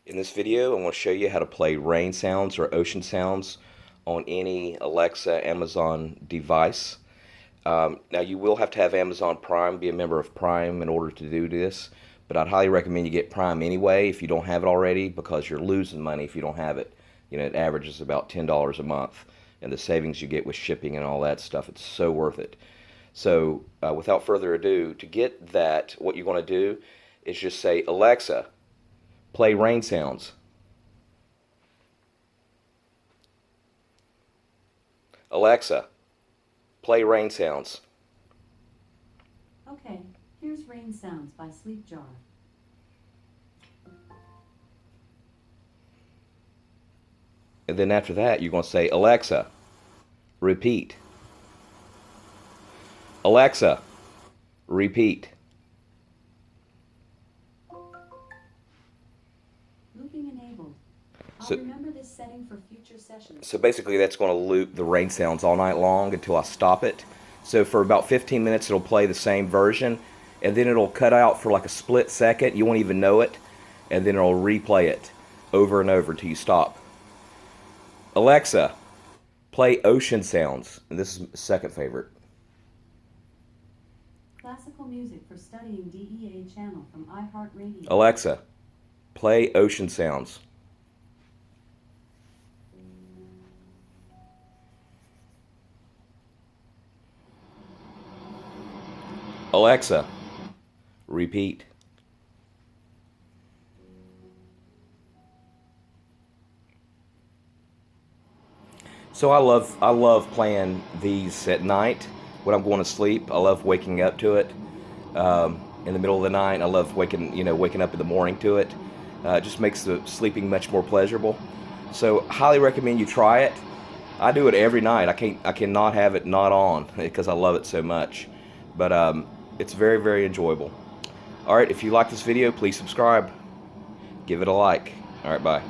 In this video, I want to show you how to play rain sounds or ocean sounds on any Alexa Amazon device. Now, you will have to have Amazon Prime, be a member of Prime in order to do this, but I'd highly recommend you get Prime anyway if you don't have it already, because you're losing money if you don't have it. You know, it averages about $10 a month, and the savings you get with shipping and all that stuff, it's so worth it. So, without further ado, to get that, what you want to do is just say, Alexa, play rain sounds. Alexa, play rain sounds. Okay, here's Rain Sounds by Sleep Jar. And then after that, you're going to say, Alexa, repeat. Alexa, repeat. Looping enabled. I'll So, remember this setting for future sessions. so basically that's going to loop the rain sounds all night long until I stop it. So for about 15 minutes it'll play the same version, and then it'll cut out for like a split second, you won't even know it, and then it'll replay it over and over until you stop. Alexa, play ocean sounds. And this is my second favorite. Classical music for studying DEA channel from iHeartRadio. Alexa, play ocean sounds. Alexa, repeat. So I love playing these at night when I'm going to sleep. I love waking up to it in the middle of the night. I love waking up in the morning to it. It just makes the sleeping much more pleasurable. So highly recommend you try it. I do it every night. I cannot have it not on because I love it so much. But it's very, very enjoyable. All right, if you like this video, please subscribe. Give it a like. All right, bye.